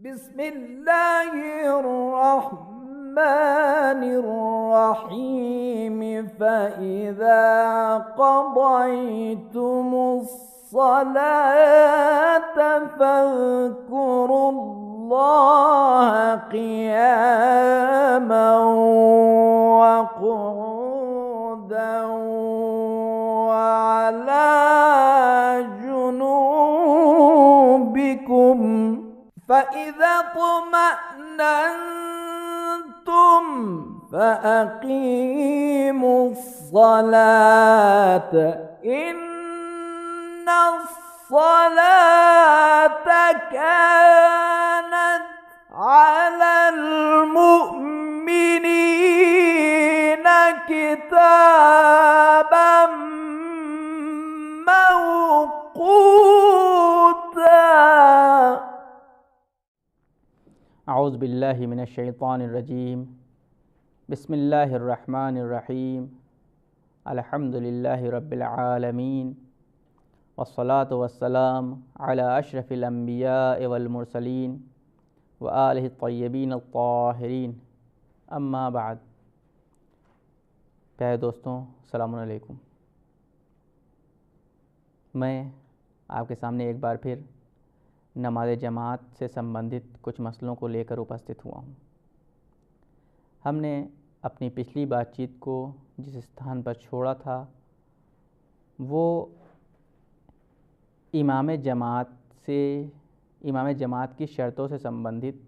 बिस्मिल्लाहिर्रहमानिर्रहीम फ़इज़ा क़ज़यतुमुस्सलात फ़ज़्कुरुल्लाह क़ियामन व क़ुऊदन व अला जुनूबिकुम फ़इज़ा तुमअन्नतुम फ़अक़ीमुस्सलात इन्नस्सलात कानत अलल मुअमिनीन किताबन मौक़ूता। औज़ु बिल्लाहि मिनश शैतानिर रजीम। बिस्मिल्लाहिर्रहमानिर्रहीम। अल्हम्दुलिल्लाहि रब्बिल आलमीन वस्सलातु वस्सलाम अला अशरफिल अंबिया वल मुरसलीन व आलिहि तय्यबीन अत्ताहिरीन। अम्मा बाद। प्यारे दोस्तों, अस्सलामु अलैकुम। मैं आपके सामने एक बार फिर नमाज जमात से संबंधित कुछ मसलों को लेकर उपस्थित हुआ हूँ। हमने अपनी पिछली बातचीत को जिस स्थान पर छोड़ा था वो इमाम जमात की शर्तों से संबंधित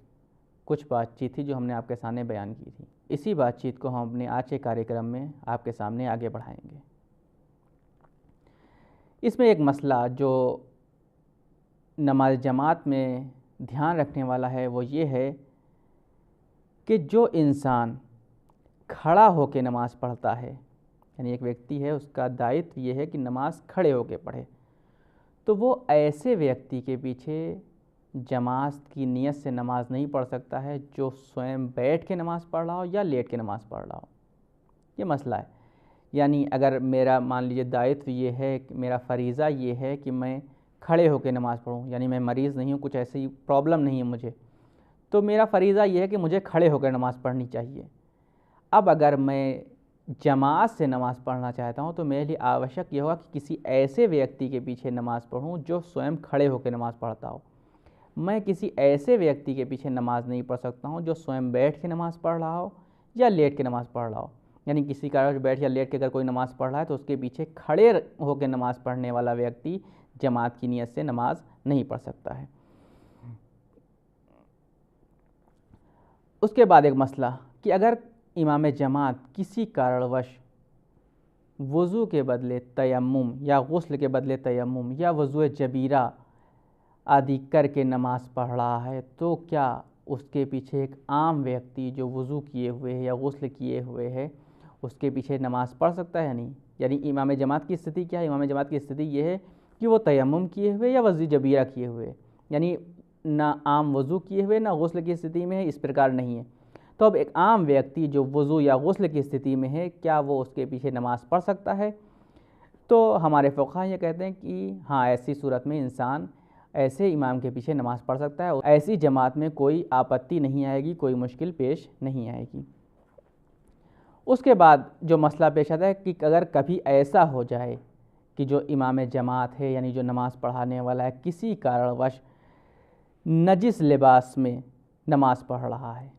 कुछ बातचीत थी जो हमने आपके सामने बयान की थी। इसी बातचीत को हम अपने आज के कार्यक्रम में आपके सामने आगे बढ़ाएंगे। इसमें एक मसला जो नमाज जमात में ध्यान रखने वाला है वो ये है कि जो इंसान खड़ा होकर नमाज़ पढ़ता है, यानी एक व्यक्ति है, उसका दायित्व ये है कि नमाज़ खड़े होकर पढ़े, तो वो ऐसे व्यक्ति के पीछे जमात की नीयत से नमाज़ नहीं पढ़ सकता है जो स्वयं बैठ के नमाज़ पढ़ रहा हो या लेट के नमाज़ पढ़ रहा हो। ये मसला है। यानी अगर मेरा मान लीजिए दायित्व ये है कि मेरा फ़रीज़ा ये है कि मैं खड़े होकर नमाज़ पढ़ूँ, यानी मैं मरीज़ नहीं हूँ, कुछ ऐसी प्रॉब्लम नहीं है मुझे, तो मेरा फ़रीज़ा ये है कि मुझे खड़े होकर नमाज़ पढ़नी चाहिए। अब अगर मैं जमात से नमाज़ पढ़ना चाहता हूँ तो मेरे लिए आवश्यक ये होगा कि किसी ऐसे व्यक्ति के पीछे नमाज़ पढ़ूँ जो स्वयं खड़े होकर नमाज़ पढ़ता हो। मैं किसी ऐसे व्यक्ति के पीछे नमाज़ नहीं पढ़ सकता हूँ जो स्वयं बैठ के नमाज़ पढ़ रहा हो या लेट के नमाज़ पढ़ रहा हो। यानी किसी कारण बैठ या लेट के अगर कोई नमाज़ पढ़ रहा है तो उसके पीछे खड़े होकर नमाज़ पढ़ने वाला व्यक्ति जमात की नीयत से नमाज़ नहीं पढ़ सकता है। उसके बाद एक मसला कि अगर इमाम जमात किसी कारणवश वज़ू के बदले तयम्मुम या गुस्ल के बदले तयम्मुम या वज़ू जबीरा आदि करके नमाज़ पढ़ रहा है तो क्या उसके पीछे एक आम व्यक्ति जो वज़ू किए हुए है या गुस्ल किए हुए है उसके पीछे नमाज़ पढ़ सकता है या नहीं? यानी इमाम जमात की स्थिति क्या है? इमाम जमात की स्थिति ये है कि वो तयम्मुम किए हुए या वज़ू जबीरा किए हुए, यानी ना आम वज़ू किए हुए ना गुस्ल की स्थिति में है, इस प्रकार नहीं है। तो अब एक आम व्यक्ति जो वज़ू या गुस्ल की स्थिति में है, क्या वो उसके पीछे नमाज़ पढ़ सकता है? तो हमारे फ़ुक़हा ये कहते हैं कि हाँ, ऐसी सूरत में इंसान ऐसे इमाम के पीछे नमाज़ पढ़ सकता है। ऐसी जमात में कोई आपत्ति नहीं आएगी, कोई मुश्किल पेश नहीं आएगी। उसके बाद जो मसला पेश आता है कि अगर कभी ऐसा हो जाए कि जो इमाम जमात है यानी जो नमाज़ पढ़ाने वाला है किसी कारणवश नजिस लिबास में नमाज़ पढ़ रहा है,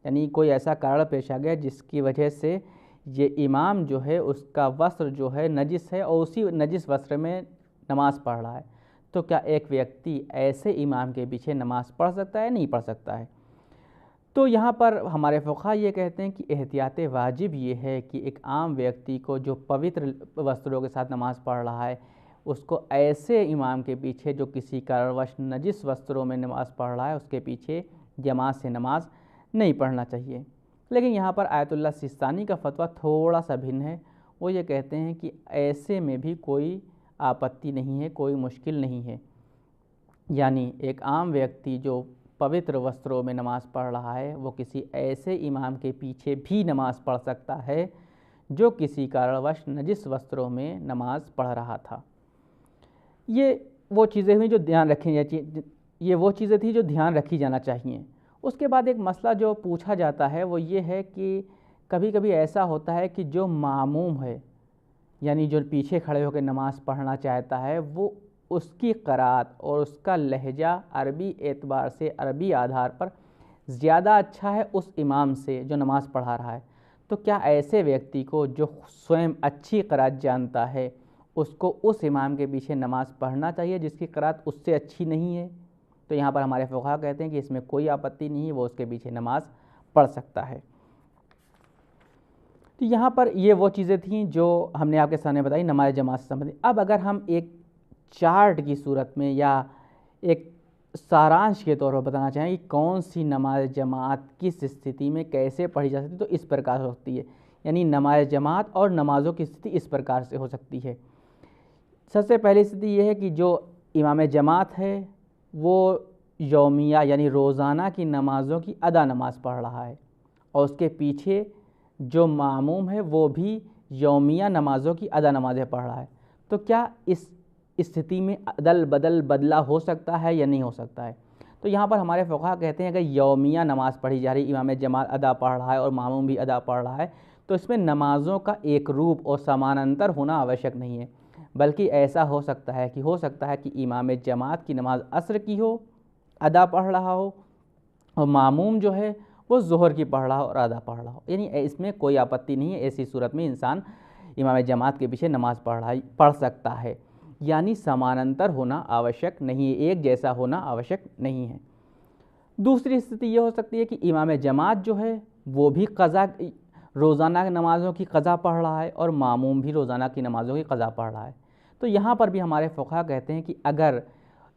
यानी कोई ऐसा कारण पेश आ गया जिसकी वजह से ये इमाम जो है उसका वस्त्र जो है नजिस है और उसी नजिस वस्त्र में नमाज़ पढ़ रहा है, तो क्या एक व्यक्ति ऐसे इमाम के पीछे नमाज़ पढ़ सकता है? नहीं पढ़ सकता है। तो यहाँ पर हमारे फ़ुक़हा ये कहते हैं कि एहतियात वाजिब ये है कि एक आम व्यक्ति को जो पवित्र वस्त्रों के साथ नमाज़ पढ़ रहा है उसको ऐसे इमाम के पीछे जो किसी कारणवश नजिस वस्त्रों में नमाज़ पढ़ रहा है उसके पीछे जमात से नमाज़ नहीं पढ़ना चाहिए। लेकिन यहाँ पर आयतुल्लाह सिस्तानी का फतवा थोड़ा सा भिन्न है। वो ये कहते हैं कि ऐसे में भी कोई आपत्ति नहीं है, कोई मुश्किल नहीं है। यानी एक आम व्यक्ति जो पवित्र वस्त्रों में नमाज़ पढ़ रहा है वो किसी ऐसे इमाम के पीछे भी नमाज़ पढ़ सकता है जो किसी कारणवश नजिस वस्त्रों में नमाज़ पढ़ रहा था। ये वो चीज़ें हुई जो ध्यान रखनी ये वो चीज़ें थी जो ध्यान रखी जाना चाहिए। उसके बाद एक मसला जो पूछा जाता है वो ये है कि कभी कभी ऐसा होता है कि जो मामूम है, यानी जो पीछे खड़े होकर नमाज़ पढ़ना चाहता है, वो उसकी क़राअत और उसका लहजा अरबी एतबार से, अरबी आधार पर ज़्यादा अच्छा है उस इमाम से जो नमाज़ पढ़ा रहा है। तो क्या ऐसे व्यक्ति को जो स्वयं अच्छी क़राअत जानता है उसको उस इमाम के पीछे नमाज़ पढ़ना चाहिए जिसकी क़राअत उससे अच्छी नहीं है? तो यहाँ पर हमारे फ़ुक़हा कहते हैं कि इसमें कोई आपत्ति नहीं है, वो उसके पीछे नमाज़ पढ़ सकता है। तो यहाँ पर ये वो चीज़ें थीं जो हमने आपके सामने बताई नमाज जमात से संबंधित। अब अगर हम एक चार्ट की सूरत में या एक सारांश के तौर पर बताना चाहें कि कौन सी नमाज जमात किस स्थिति में कैसे पढ़ी जा सकती है, तो इस प्रकार हो सकती है। यानी नमाज जमात और नमाज़ों की स्थिति इस प्रकार से हो सकती है। सबसे पहली स्थिति ये है कि जो इमाम जमात है वो यौमिया यानी रोज़ाना की नमाज़ों की अदा नमाज़ पढ़ रहा है, और उसके पीछे जो मामूम है वो भी यौमिया नमाज़ों की अदा नमाज़ें पढ़ रहा है। तो क्या इस स्थिति में अदल बदल बदला हो सकता है या नहीं हो सकता है? तो यहाँ पर हमारे फ़ुक़हा कहते हैं अगर यौमिया नमाज़ पढ़ी जा रही, इमाम जमात अदा पढ़ रहा है और मामूम भी अदा पढ़ रहा है, तो इसमें नमाज़ों का एक रूप और समानांतर होना आवश्यक नहीं है, बल्कि ऐसा हो सकता है कि इमाम जमात की नमाज़ असर की हो, अदा पढ़ रहा हो, और मामूम जो है वो ज़ोहर की पढ़ रहा हो और अदा पढ़ रहा हो। यानी इसमें कोई आपत्ति नहीं है, ऐसी सूरत में इंसान इमाम जमात के पीछे नमाज़ पढ़ सकता है। यानी समानांतर होना आवश्यक नहीं है, एक जैसा होना आवश्यक नहीं है। दूसरी स्थिति ये हो सकती है कि इमाम जमात जो है वो भी क़ज़ा रोज़ाना नमाज़ों की क़ज़ा पढ़ रहा है और मामूम भी रोज़ाना की नमाज़ों की क़ज़ा पढ़ रहा है। तो यहाँ पर भी हमारे फ़ुक़हा कहते हैं कि अगर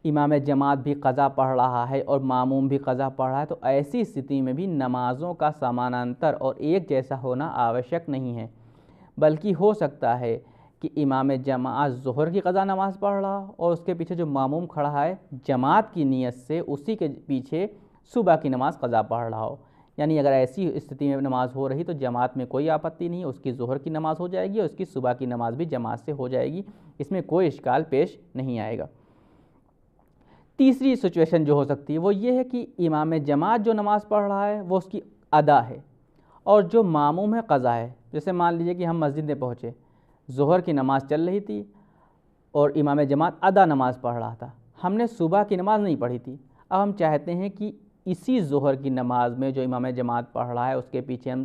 इमाम जमात भी क़ज़ा पढ़ रहा है और मामूम भी क़ज़ा पढ़ रहा है, तो ऐसी स्थिति में भी नमाज़ों का समानांतर और एक जैसा होना आवश्यक नहीं है, बल्कि हो सकता है कि इमाम जमात ज़ोहर की क़ज़ा नमाज़ पढ़ रहा और उसके पीछे जो मामूम खड़ा है जमात की नीयत से उसी के पीछे सुबह की नमाज़ क़ज़ा पढ़ रहा हो। यानी अगर ऐसी स्थिति में नमाज़ हो रही तो जमात में कोई आपत्ति नहीं है, उसकी ज़ोहर की नमाज़ हो जाएगी और उसकी सुबह की नमाज़ भी जमात से हो जाएगी, इसमें कोई इश्काल पेश नहीं आएगा। तीसरी सिचुएशन जो हो सकती है वो ये है कि इमाम जमात जो नमाज़ पढ़ रहा है वो उसकी अदा है और जो मामूम है क़ज़ा है। जैसे मान लीजिए कि हम मस्जिद में पहुँचे, ज़ोहर की नमाज़ चल रही थी और इमाम जमात अदा नमाज़ पढ़ रहा था, हमने सुबह की नमाज़ नहीं पढ़ी थी। अब हम चाहते हैं कि इसी ज़ोहर की नमाज़ में जो इमाम जमात पढ़ रहा है उसके पीछे हम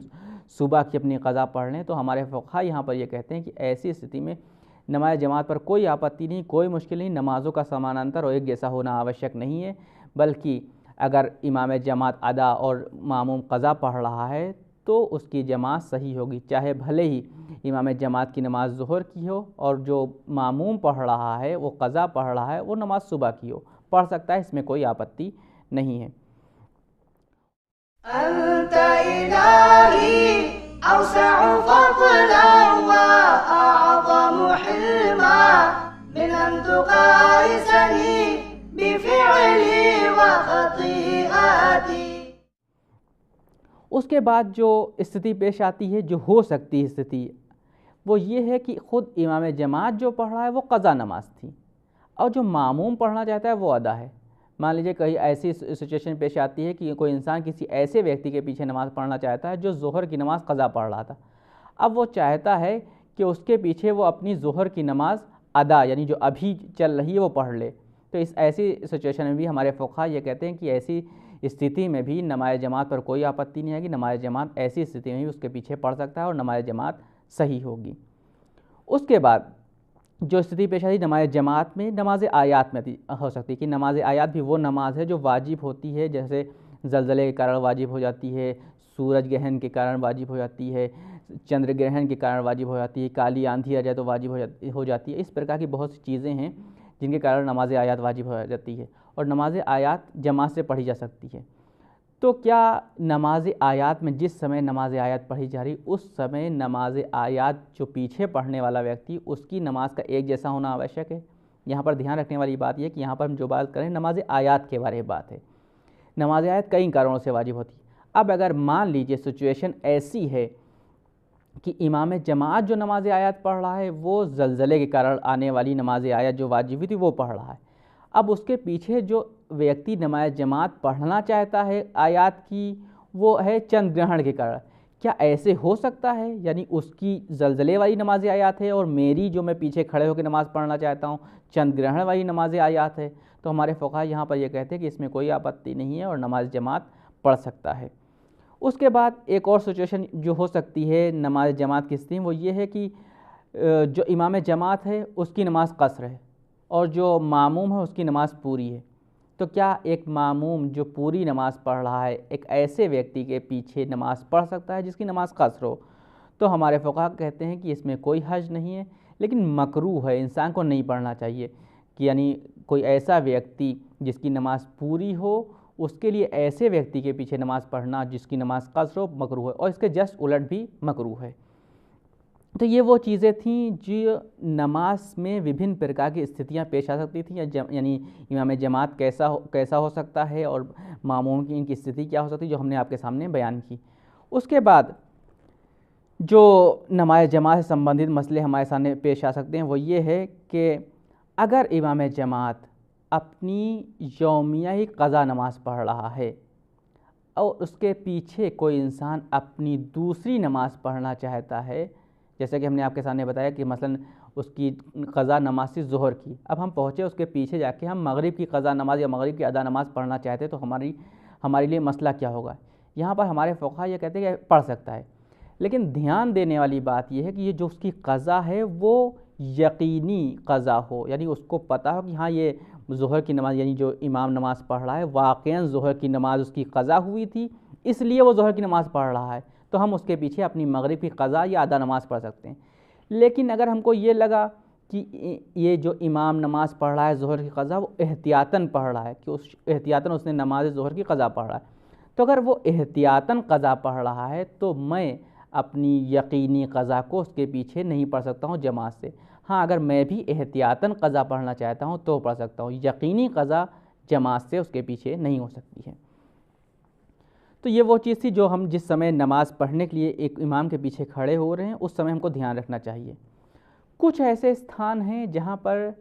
सुबह की अपनी क़ज़ा पढ़ लें, तो हमारे फ़ुक़हा यहाँ पर ये कहते हैं कि ऐसी स्थिति में नमाज जमात पर कोई आपत्ति नहीं, कोई मुश्किल नहीं, नमाज़ों का समानांतर और एक जैसा होना आवश्यक नहीं है, बल्कि अगर इमाम जमात अदा और मामूम क़ज़ा पढ़ रहा है तो उसकी जमात सही होगी, चाहे भले ही इमाम जमात की नमाज़ ज़ोहर की हो और जो मामूम पढ़ रहा है वो क़ज़ा पढ़ रहा है वो नमाज़ सुबह की हो, पढ़ सकता है, इसमें कोई आपत्ति नहीं है। उसके बाद जो स्थिति पेश आती है, जो हो सकती है स्थिति, वो ये है कि ख़ुद इमाम जमात जो पढ़ रहा है वो क़ज़ा नमाज थी और जो मामूम पढ़ना चाहता है वो अदा है। मान लीजिए कहीं ऐसी सिचुएशन पेश आती है कि कोई इंसान किसी ऐसे व्यक्ति के पीछे नमाज़ पढ़ना चाहता है जो ज़ोहर की नमाज़ क़ज़ा पढ़ रहा था। अब वो चाहता है कि उसके पीछे वो अपनी ज़ोहर की नमाज़ अदा यानी जो अभी चल रही है वो पढ़ ले। तो इस ऐसी सिचुएशन में भी हमारे फ़ुक़हा ये कहते हैं कि ऐसी स्थिति में भी नमाज जमात पर कोई आपत्ति नहीं आएगी, नमाज जमात ऐसी स्थिति में भी उसके पीछे पढ़ सकता है और नमाज जमात सही होगी। उसके बाद जो स्थिति पेश आती नमाज जमात में, नमाज आयात में हो सकती है कि नमाज आयात भी वो नमाज है जो वाजिब होती है, जैसे ज़लज़ले के कारण वाजिब हो जाती है, सूरज ग्रहण के कारण वाजिब हो जाती है, चंद्र ग्रहण के कारण वाजिब हो जाती है, काली आंधी आ जाए तो वाजिब हो जाती है। इस प्रकार की बहुत सी चीज़ें हैं जिनके कारण नमाज आयात वाजिब हो जाती है और नमाज आयात जमात से पढ़ी जा सकती है। तो क्या नमाज आयात में जिस समय नमाज आयात पढ़ी जा रही उस समय नमाज आयात जो पीछे पढ़ने वाला व्यक्ति उसकी नमाज का एक जैसा होना आवश्यक है? यहाँ पर ध्यान रखने वाली बात यह कि यहाँ पर हम जो बात करें नमाज आयात के बारे में बात है। नमाज आयात कई कारणों से वाजिब होती है। अब अगर मान लीजिए सिचुएशन ऐसी है कि इमाम जमात जो नमाज आयात पढ़ रहा है वो ज़लज़ले के कारण आने वाली नमाज आयात जो वाजिब हुई थी वो पढ़ रहा है, अब उसके पीछे जो व्यक्ति नमाज जमात पढ़ना चाहता है आयात की, वो है चंद्र ग्रहण के कारण। क्या ऐसे हो सकता है? यानी उसकी ज़लज़ले वाली नमाज आयात है और मेरी जो मैं पीछे खड़े होकर नमाज़ पढ़ना चाहता हूँ चंद्र ग्रहण वाली नमाज आयात है। तो हमारे फ़ुक़हा यहाँ पर ये कहते हैं कि इसमें कोई आपत्ति नहीं है और नमाज जमात पढ़ सकता है। उसके बाद एक और सिचुएशन जो हो सकती है नमाज जमात की स्थिति में, वो ये है कि जो इमाम जमात है उसकी नमाज कसर है और जो मामूम है उसकी नमाज पूरी है। तो क्या एक मामूम जो पूरी नमाज़ पढ़ रहा है एक ऐसे व्यक्ति के पीछे नमाज़ पढ़ सकता है जिसकी नमाज़ कसर हो? तो हमारे फ़ुक़हा कहते हैं कि इसमें कोई हर्ज नहीं है, लेकिन मकरूह है, इंसान को नहीं पढ़ना चाहिए। कि यानी कोई ऐसा व्यक्ति जिसकी नमाज़ पूरी हो उसके लिए ऐसे व्यक्ति के पीछे नमाज़ पढ़ना जिसकी नमाज़ कसर हो मकरूह है, और इसके जस्ट उलट भी मकरूह है। तो ये वो चीज़ें थीं जो नमाज में विभिन्न प्रकार की स्थितियां पेश आ सकती थी, यानी इमाम जमात कैसा हो सकता है और मामूम की इनकी स्थिति क्या हो सकती है, जो हमने आपके सामने बयान की। उसके बाद जो नमाज जमात से संबंधित मसले हमारे सामने पेश आ सकते हैं वो ये है कि अगर इमाम जमात अपनी यौमिया ही क़ज़ा नमाज पढ़ रहा है और उसके पीछे कोई इंसान अपनी दूसरी नमाज पढ़ना चाहता है, जैसे कि हमने आपके सामने बताया कि मसलन उसकी क़ज़ा नमाज थी ज़ोहर की, अब हम पहुँचे उसके पीछे जाके हम मगरिब की क़ज़ा नमाज या मगरिब की अदा नमाज पढ़ना चाहते हैं, तो हमारे लिए मसला क्या होगा? यहाँ पर हमारे फ़ुक़हा ये कहते हैं कि पढ़ सकता है, लेकिन ध्यान देने वाली बात यह है कि ये जो उसकी क़ज़ा है वो यकीनी क़ज़ा हो, यानी उसको पता हो कि हाँ ये ज़ोहर की नमाज़, यानी जो इमाम नमाज़ पढ़ रहा है वाक़ईन ज़ोहर की नमाज़ उसकी क़ज़ा हुई थी, इसलिए वो ज़ोहर की नमाज़ पढ़ रहा है, तो हम उसके पीछे अपनी मगरिब की क़ज़ा या अदा नमाज़ पढ़ सकते हैं। लेकिन अगर हमको ये लगा कि ये जो इमाम नमाज़ पढ़ रहा है ज़ोहर की क़ज़ा वो एहतियातन पढ़ रहा है, कि उस एहतियातन उसने नमाज ज़ोहर की क़ज़ा पढ़ रहा है, तो अगर वो एहतियातन क़ज़ा पढ़ रहा है तो मैं अपनी यकीनी क़ज़ा को उसके पीछे नहीं पढ़ सकता हूँ जमात से। हाँ, अगर मैं भी एहतियातन क़ज़ा पढ़ना चाहता हूँ तो पढ़ सकता हूँ, यकीनी क़ज़ा जमात से उसके पीछे नहीं हो सकती है। तो ये वो चीज़ थी जो हम जिस समय नमाज़ पढ़ने के लिए एक इमाम के पीछे खड़े हो रहे हैं उस समय हमको ध्यान रखना चाहिए। कुछ ऐसे स्थान हैं जहाँ पर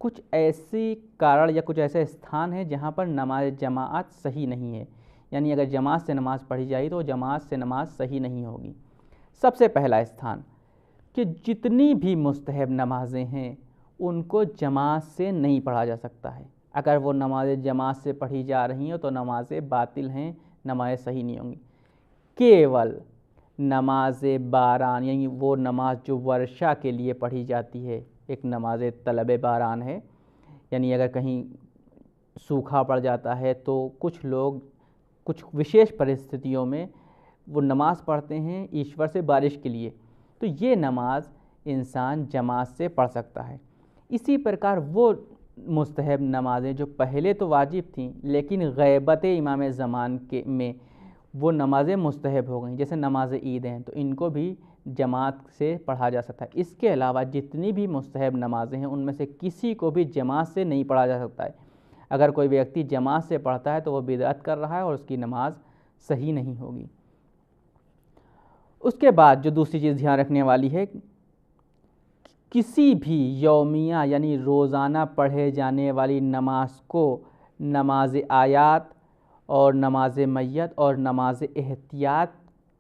कुछ ऐसी कारण या कुछ ऐसे स्थान हैं जहाँ पर नमाज जमात सही नहीं है, यानी अगर जमात से नमाज़ पढ़ी जाए तो जमात से नमाज सही नहीं होगी। सबसे पहला स्थान कि जितनी भी मुस्तहब नमाज़ें हैं उनको जमात से नहीं पढ़ा जा सकता है। अगर वो नमाज़ें जमात से पढ़ी जा रही हैं तो नमाज़ें बातिल हैं, नमाज़ें सही नहीं होंगी। केवल नमाज बारान, यानी वो नमाज जो वर्षा के लिए पढ़ी जाती है, एक नमाज तलब बारान है, यानी अगर कहीं सूखा पड़ जाता है तो कुछ लोग कुछ विशेष परिस्थितियों में वो नमाज़ पढ़ते हैं ईश्वर से बारिश के लिए, तो ये नमाज इंसान जमात से पढ़ सकता है। इसी प्रकार वो मुस्तहब नमाज़ें जो पहले तो वाजिब थीं लेकिन ग़ैबत इमाम ज़मान के में वो नमाज़ें मुस्तहब हो गई, जैसे नमाज ईद हैं, तो इनको भी जमात से पढ़ा जा सकता है। इसके अलावा जितनी भी मुस्तहब नमाज़ें हैं उनमें से किसी को भी जमात से नहीं पढ़ा जा सकता है। अगर कोई व्यक्ति जमात से पढ़ता है तो वह बिदअत कर रहा है और उसकी नमाज सही नहीं होगी। उसके बाद जो दूसरी चीज़ ध्यान रखने वाली है, किसी भी यौमिया यानी रोज़ाना पढ़े जाने वाली नमाज को नमाज आयात और नमाज मैयत और नमाज एहतियात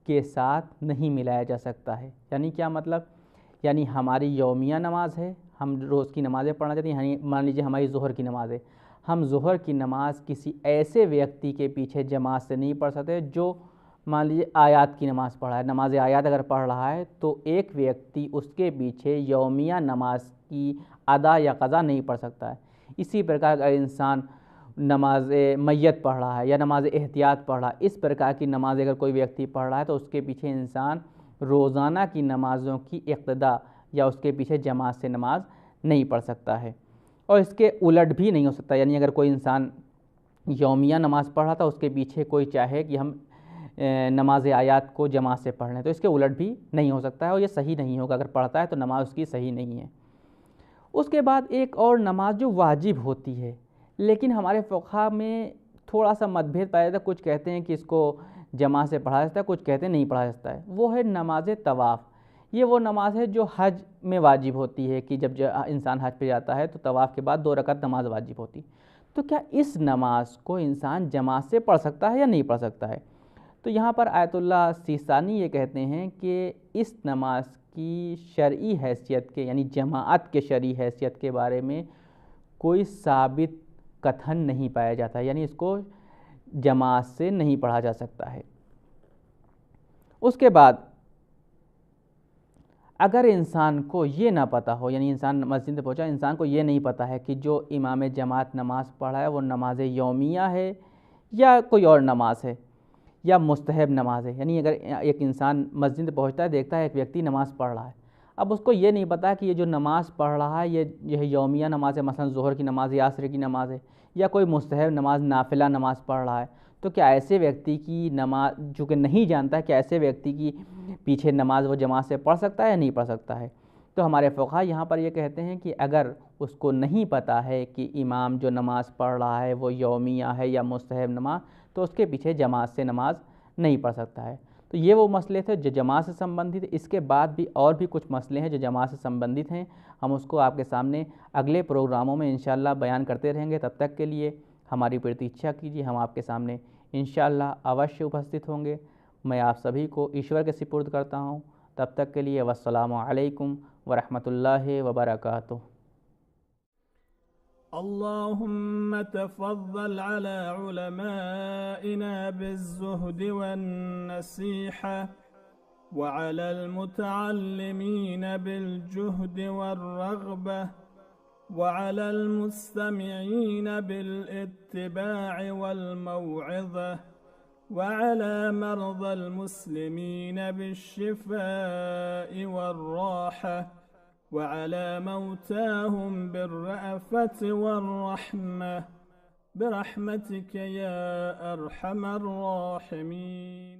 के साथ नहीं मिलाया जा सकता है। यानी क्या मतलब? यानी हमारी यौमिया नमाज है, हम रोज़ की नमाज़ें पढ़ना चाहते हैं, मान लीजिए हमारी ज़ोहर की नमाज़ है, हम ज़ोहर की नमाज़ किसी ऐसे व्यक्ति के पीछे जमात से नहीं पढ़ सकते जो मान लीजिए आयात की नमाज़ पढ़ा है। नमाज आयात अगर पढ़ रहा है तो एक व्यक्ति उसके पीछे यौमिया नमाज की अदा या क़ज़ा नहीं पढ़ सकता है। इसी प्रकार अगर इंसान नमाज मैयत पढ़ रहा है या नमाज एहतियात पढ़ रहा है, इस प्रकार की नमाज अगर कोई व्यक्ति पढ़ रहा है तो उसके पीछे इंसान रोज़ाना की नमाज़ों की इक़्तिदा या उसके पीछे जमात से नमाज नहीं पढ़ सकता है। और इसके उलट भी नहीं हो सकता, यानी अगर कोई इंसान यौमिया नमाज़ पढ़ रहा था उसके पीछे कोई चाहे कि हम नमाज आयात को जमात से पढ़ लें तो इसके उलट भी नहीं हो सकता है और ये सही नहीं होगा। अगर पढ़ता है तो नमाज उसकी सही नहीं है। उसके बाद एक और नमाज जो वाजिब होती है, लेकिन हमारे फ़ुक़हा में थोड़ा सा मतभेद पाया जाता है। कुछ कहते हैं कि इसको जमात से पढ़ा जाता है, कुछ कहते हैं नहीं पढ़ा जाता है। वो है नमाज तवाफ़। ये वो नमाज है जो हज में वाजिब होती है कि जब इंसान हज पे जाता है तो तवाफ़ के बाद 2 रकात नमाज वाजिब होती। तो क्या इस नमाज को इंसान जमात से पढ़ सकता है या नहीं पढ़ सकता है? तो यहाँ पर आयतुल्लाह सीसानी ये कहते हैं कि इस नमाज की शरई हैसियत के यानी जमाअत के शरई हैसियत के बारे में कोई साबित कथन नहीं पाया जाता है, यानी इसको जमात से नहीं पढ़ा जा सकता है। उसके बाद अगर इंसान को ये ना पता हो, यानी इंसान मस्जिद में पहुंचा, इंसान को ये नहीं पता है कि जो इमाम जमात नमाज़ पढ़ा है वो नमाज यौमिया है या कोई और नमाज है या मुस्तहब नमाज है, यानी अगर एक इंसान मस्जिद में पहुंचता है, देखता है एक व्यक्ति नमाज़ पढ़ रहा है, अब उसको ये नहीं पता कि ये जो नमाज़ पढ़ रहा है यह यौमिया नमाज है, मसलन ज़ोहर की नमाज या असर की नमाज है, या कोई मुस्तहब नमाज नाफिला नमाज पढ़ रहा है, तो क्या ऐसे व्यक्ति की नमाज, जो कि नहीं जानता है, क्या ऐसे व्यक्ति की पीछे नमाज वो जमात से पढ़ सकता है या नहीं पढ़ सकता है? तो हमारे फ़ुक़हा यहाँ पर ये कहते हैं कि अगर उसको नहीं पता है कि इमाम जो नमाज़ पढ़ रहा है वो यौमिया है या मुस्तहब नमाज, तो उसके पीछे जमात से नमाज नहीं पढ़ सकता है। तो ये वो मसले थे जो जमात से संबंधित। इसके बाद भी और भी कुछ मसले हैं जो जमात से संबंधित हैं, हम उसको आपके सामने अगले प्रोग्रामों में इंशाअल्लाह बयान करते रहेंगे। तब तक के लिए हमारी प्रतीक्षा कीजिए, हम आपके सामने इंशाअल्लाह अवश्य उपस्थित होंगे। मैं आप सभी को ईश्वर के सुपुर्द करता हूँ। तब तक के लिए वस्सलामु अलैकुम वरहमतुल्लाहि वबरकातुहू। अल्लाहुम्मा तफ़द्दल अला उलमाइना बिज़्ज़ुहद वन्नसीहा व अलल मुतअल्लिमीन बिलजुहद वर्रग़बा व अलल मुस्तमिईन बिलित्तिबाअ वल्मौइज़ा व अला मर्ज़ल मुस्लिमीन बिश्शिफ़ाअ वर्राहा व अला मौताहुम बिर्रअफ़त वर्रहमा बिरहमतिक या अरहमर राहिमीन।